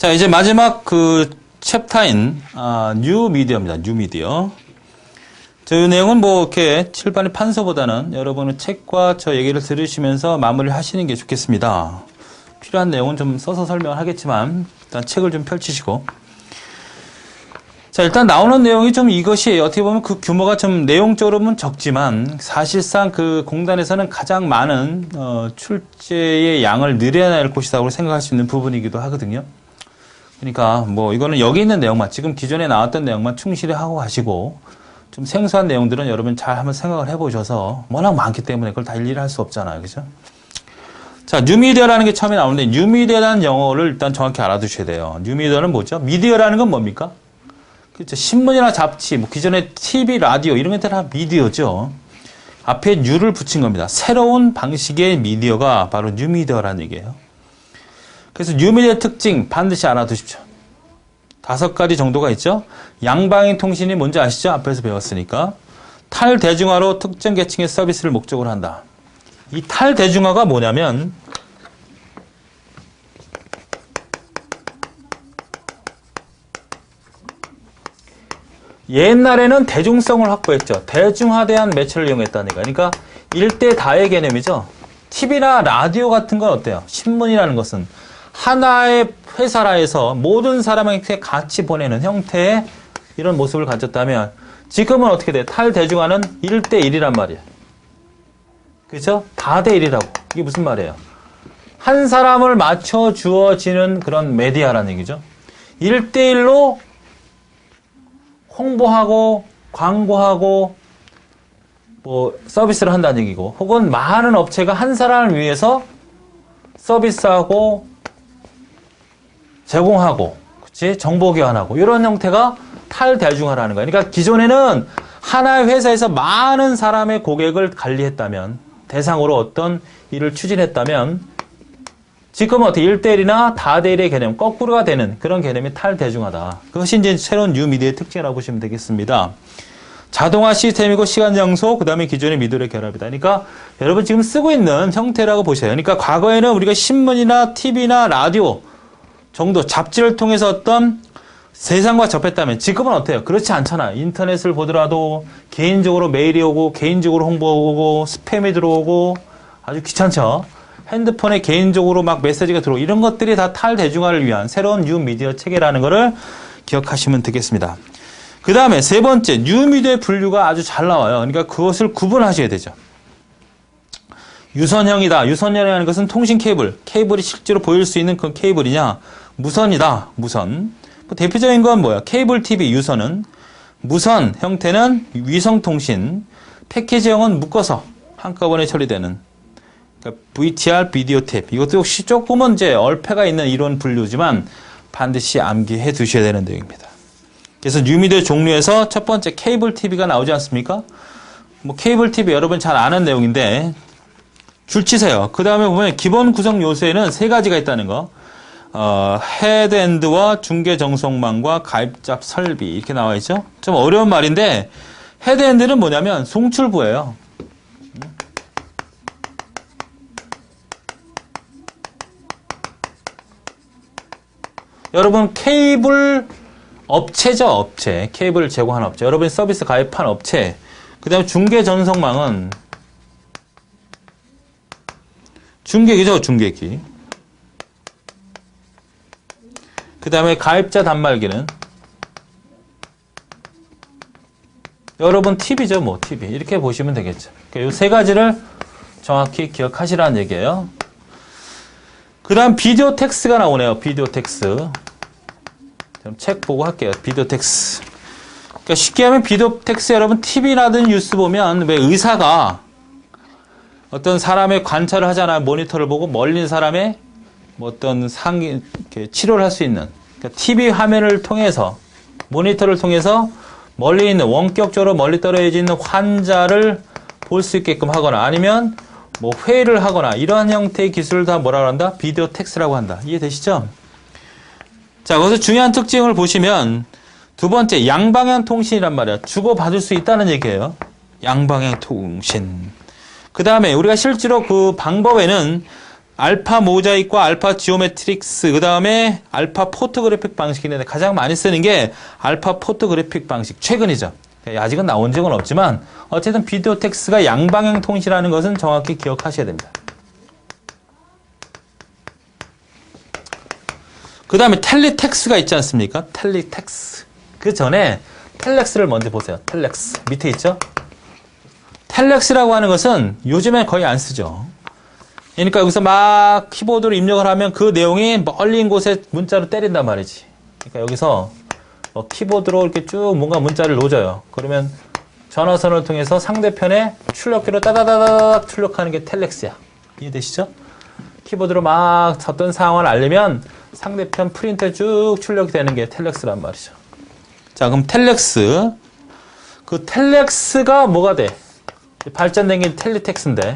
자, 이제 마지막 그 챕터인 뉴미디어입니다. 뉴미디어. 이 내용은 뭐 이렇게 칠판의 판서보다는 여러분은 책과 저 얘기를 들으시면서 마무리를 하시는 게 좋겠습니다. 필요한 내용은 좀 써서 설명을 하겠지만 일단 책을 좀 펼치시고. 자, 일단 나오는 내용이 좀 이것이에요. 어떻게 보면 그 규모가 좀 내용적으로는 적지만 사실상 그 공단에서는 가장 많은 출제의 양을 늘려낼 곳이라고 생각할 수 있는 부분이기도 하거든요. 그러니까 뭐 이거는 여기 있는 내용만, 지금 기존에 나왔던 내용만 충실히 하고 가시고, 좀 생소한 내용들은 여러분 잘 한번 생각을 해보셔서, 워낙 많기 때문에 그걸 다 일일이 할 수 없잖아요. 그죠? 자, 뉴미디어라는 게 처음에 나오는데, 뉴미디어라는 영어를 일단 정확히 알아두셔야 돼요. 뉴미디어는 뭐죠? 미디어라는 건 뭡니까? 그렇죠. 신문이나 잡지, 뭐 기존에 TV, 라디오 이런 것들 다 미디어죠. 앞에 뉴를 붙인 겁니다. 새로운 방식의 미디어가 바로 뉴미디어라는 얘기예요. 그래서 뉴미디어 특징 반드시 알아두십시오. 5가지 정도가 있죠. 양방향 통신이 뭔지 아시죠? 앞에서 배웠으니까. 탈대중화로 특정 계층의 서비스를 목적으로 한다. 이 탈대중화가 뭐냐면 옛날에는 대중성을 확보했죠. 대중화대한 매체를 이용했다는 얘기가. 그러니까 일대 다의 개념이죠. TV나 라디오 같은 건 어때요? 신문이라는 것은 하나의 회사라 해서 모든 사람에게 같이 보내는 형태의 이런 모습을 가졌다면 지금은 어떻게 돼? 탈대중화는 1대1이란 말이에요. 그렇죠? 다대1이라고. 이게 무슨 말이에요? 한 사람을 맞춰 주어지는 그런 메디아라는 얘기죠. 1대1로 홍보하고 광고하고 뭐 서비스를 한다는 얘기고, 혹은 많은 업체가 한 사람을 위해서 서비스하고 제공하고, 그치? 정보 교환하고, 이런 형태가 탈대중화라는 거예요. 그러니까 기존에는 하나의 회사에서 많은 사람의 고객을 관리했다면, 대상으로 어떤 일을 추진했다면, 지금은 어떻게 1대1이나 다대1의 개념, 거꾸로가 되는 그런 개념이 탈대중화다. 그것이 이제 새로운 뉴미디어의 특징이라고 보시면 되겠습니다. 자동화 시스템이고 시간 장소, 그 다음에 기존의 미디어의 결합이다. 그러니까 여러분 지금 쓰고 있는 형태라고 보셔요. 그러니까 과거에는 우리가 신문이나 TV나 라디오 정도, 잡지를 통해서 어떤 세상과 접했다면 지금은 어때요? 그렇지 않잖아요. 인터넷을 보더라도 개인적으로 메일이 오고, 개인적으로 홍보가 오고, 스팸이 들어오고, 아주 귀찮죠? 핸드폰에 개인적으로 막 메시지가 들어오고, 이런 것들이 다 탈대중화를 위한 새로운 뉴미디어 체계라는 것을 기억하시면 되겠습니다. 그 다음에 세 번째, 뉴미디어의 분류가 아주 잘 나와요. 그러니까 그것을 구분하셔야 되죠. 유선형이다. 유선형이라는 것은 통신 케이블. 케이블이 실제로 보일 수 있는 그 케이블이냐? 무선이다. 무선. 대표적인 건 뭐야? 케이블 TV 유선은, 무선 형태는 위성통신, 패키지형은 묶어서 한꺼번에 처리되는, 그러니까 VTR, 비디오 탭. 이것도 역시 조금은 이제 얼패가 있는 이런 분류지만 반드시 암기해 두셔야 되는 내용입니다. 그래서 뉴미디어 종류에서 첫 번째 케이블 TV가 나오지 않습니까? 뭐 케이블 TV 여러분 잘 아는 내용인데 줄 치세요. 그 다음에 보면 기본 구성 요소에는 3가지가 있다는 거. 헤드엔드와 중계 정속망과 가입잡 설비 이렇게 나와 있죠. 좀 어려운 말인데 헤드엔드는 뭐냐면 송출부예요. 여러분 케이블 업체죠. 업체. 케이블을 제공하는 업체. 여러분이 서비스 가입한 업체. 그 다음에 중계 전송망은 중계기죠. 중계기. 그 다음에 가입자 단말기는 여러분 TV죠. 뭐 TV. 이렇게 보시면 되겠죠. 그러니까 이 3가지를 정확히 기억하시라는 얘기예요. 그 다음 비디오 텍스가 나오네요. 비디오 텍스. 책 보고 할게요. 비디오 텍스. 그러니까 쉽게 하면 비디오 텍스 여러분 TV라든 뉴스 보면 왜 의사가 어떤 사람의 관찰을 하잖아요. 모니터를 보고 멀리 있는 사람의 뭐 어떤 이렇게 치료를 할 수 있는, 그러니까 TV 화면을 통해서, 모니터를 통해서 멀리 있는, 원격적으로 멀리 떨어져 있는 환자를 볼 수 있게끔 하거나 아니면 뭐 회의를 하거나 이러한 형태의 기술을 다 뭐라고 한다? 비디오 텍스라고 한다. 이해되시죠? 자, 거기서 중요한 특징을 보시면 두 번째, 양방향 통신이란 말이야. 주고받을 수 있다는 얘기예요. 양방향 통신. 그 다음에 우리가 실제로 그 방법에는 알파 모자이크와 알파 지오메트릭스, 그 다음에 알파 포토그래픽 방식이 있는데 가장 많이 쓰는 게 알파 포토그래픽 방식. 최근이죠. 아직은 나온 적은 없지만 어쨌든 비디오 텍스트가 양방향 통신이라는 것은 정확히 기억하셔야 됩니다. 그 다음에 텔리텍스가 있지 않습니까? 텔리텍스. 그 전에 텔렉스를 먼저 보세요. 텔렉스. 밑에 있죠? 텔렉스라고 하는 것은 요즘엔 거의 안 쓰죠. 그러니까 여기서 막 키보드로 입력을 하면 그 내용이 멀리 있는 곳에 문자로 때린단 말이지. 그러니까 여기서 키보드로 이렇게 쭉 뭔가 문자를 놓아줘요. 그러면 전화선을 통해서 상대편의 출력기로 따다다닥 출력하는 게 텔렉스야. 이해되시죠? 키보드로 막 어떤 상황을 알리면 상대편 프린터에 쭉 출력이 되는 게 텔렉스란 말이죠. 자, 그럼 텔렉스. 그 텔렉스가 뭐가 돼? 발전된 게 텔리텍스인데.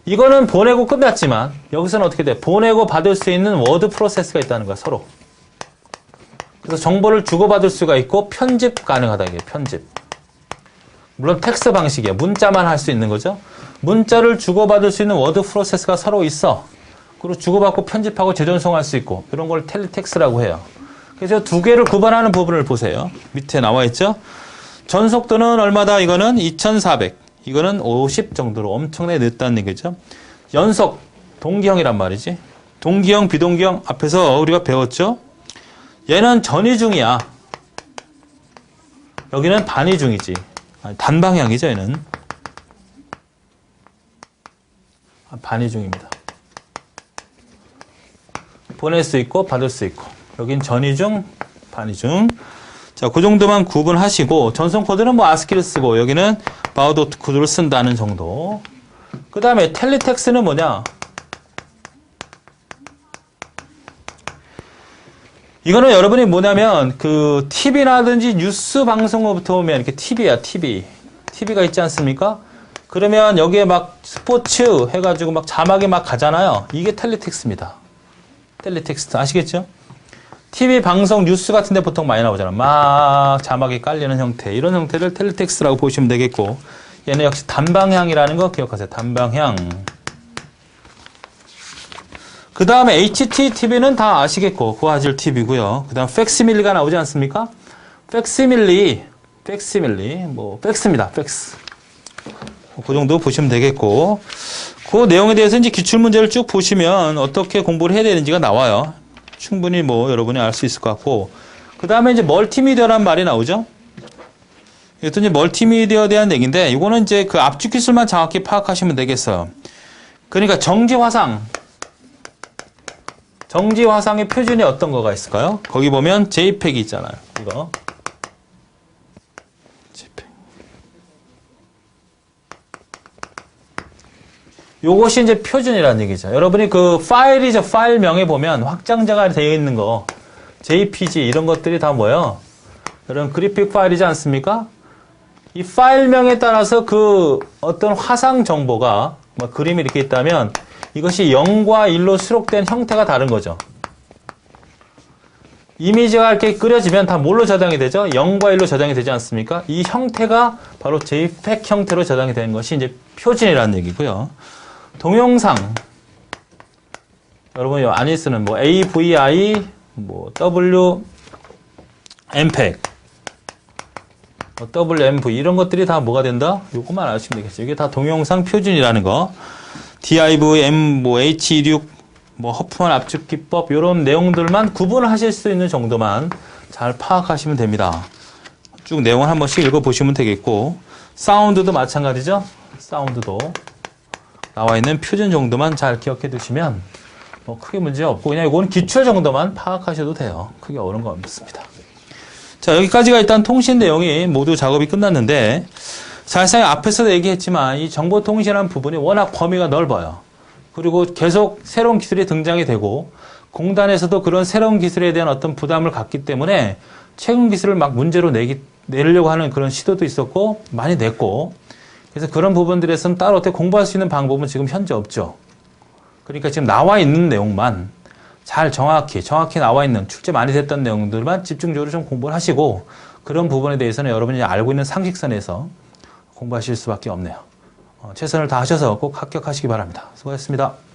이거는 보내고 끝났지만 여기서는 어떻게 돼? 보내고 받을 수 있는 워드 프로세스가 있다는 거야, 서로. 그래서 정보를 주고받을 수가 있고 편집 가능하다, 이게 편집. 물론 텍스트 방식이야. 문자만 할 수 있는 거죠. 문자를 주고받을 수 있는 워드 프로세스가 서로 있어. 그리고 주고받고 편집하고 재전송할 수 있고 이런 걸 텔리텍스라고 해요. 그래서 두 개를 구분하는 부분을 보세요. 밑에 나와 있죠. 전속도는 얼마다? 이거는 2400. 이거는 50 정도로 엄청나게 늦다는 얘기죠. 연속, 동기형이란 말이지. 동기형, 비동기형 앞에서 우리가 배웠죠. 얘는 전이중이야. 여기는 반이중이지. 단방향이죠, 얘는. 반이중입니다. 보낼 수 있고 받을 수 있고. 여긴 전이중, 반이중. 자, 그 정도만 구분하시고 전송 코드는 뭐 아스키를 쓰고 여기는 바우도트 코드를 쓴다는 정도. 그 다음에 텔리텍스는 뭐냐? 이거는 여러분이 뭐냐면 그 TV라든지 뉴스 방송으로부터 오면 이렇게 TV야, TV. TV가 있지 않습니까? 그러면 여기에 막 스포츠 해가지고 막 자막이 막 가잖아요. 이게 텔리텍스입니다. 텔리텍스트 아시겠죠? TV 방송 뉴스 같은 데 보통 많이 나오잖아. 막 자막이 깔리는 형태. 이런 형태를 텔리텍스트라고 보시면 되겠고 얘는 역시 단방향이라는 거 기억하세요. 단방향. 그 다음에 HTTV는 다 아시겠고 고화질 TV고요. 그 다음 팩시밀리가 나오지 않습니까? 팩시밀리 뭐 팩스입니다. 팩스. 그 정도 보시면 되겠고 그 내용에 대해서 이제 기출문제를 쭉 보시면 어떻게 공부를 해야 되는지가 나와요. 충분히 뭐 여러분이 알 수 있을 것 같고 그 다음에 이제 멀티미디어라는 말이 나오죠. 이것도 이제 멀티미디어에 대한 얘기인데 이거는 이제 그 압축 기술만 정확히 파악하시면 되겠어요. 그러니까 정지화상의 표준이 어떤 거가 있을까요? 거기 보면 JPEG 있잖아요. 이거 JPEG. 요것이 이제 표준이라는 얘기죠. 여러분이 그 파일이죠. 파일명에 보면 확장자가 되어 있는 거 JPG 이런 것들이 다 뭐예요? 이런 그래픽 파일이지 않습니까? 이 파일명에 따라서 그 어떤 화상 정보가 뭐 그림이 이렇게 있다면 이것이 0과 1로 수록된 형태가 다른 거죠. 이미지가 이렇게 그려지면 다 뭘로 저장이 되죠? 0과 1로 저장이 되지 않습니까? 이 형태가 바로 JPEG 형태로 저장이 되는 것이 이제 표준이라는 얘기고요. 동영상 여러분이 안에 쓰는 뭐 AVI, 뭐 WMPEG, 뭐 WMV 이런 것들이 다 뭐가 된다? 요것만 아시면 되겠죠. 이게 다 동영상 표준이라는 거. DIV, 뭐 H26, 뭐 허프만 압축 기법 이런 내용들만 구분하실 수 있는 정도만 잘 파악하시면 됩니다. 쭉 내용을 한 번씩 읽어보시면 되겠고 사운드도 마찬가지죠. 사운드도 나와 있는 표준 정도만 잘 기억해 두시면 뭐 크게 문제 없고 그냥 이거는 기출 정도만 파악하셔도 돼요. 크게 어려운 거 없습니다. 자, 여기까지가 일단 통신 내용이 모두 작업이 끝났는데 사실상 앞에서도 얘기했지만 이 정보통신이라는 부분이 워낙 범위가 넓어요. 그리고 계속 새로운 기술이 등장이 되고 공단에서도 그런 새로운 기술에 대한 어떤 부담을 갖기 때문에 최근 기술을 막 문제로 내려고 하는 그런 시도도 있었고 많이 냈고 그래서 그런 부분들에서는 따로 어떻게 공부할 수 있는 방법은 지금 현재 없죠. 그러니까 지금 나와 있는 내용만 잘 정확히 나와 있는 출제 많이 됐던 내용들만 집중적으로 좀 공부를 하시고 그런 부분에 대해서는 여러분이 알고 있는 상식선에서 공부하실 수밖에 없네요. 최선을 다하셔서 꼭 합격하시기 바랍니다. 수고하셨습니다.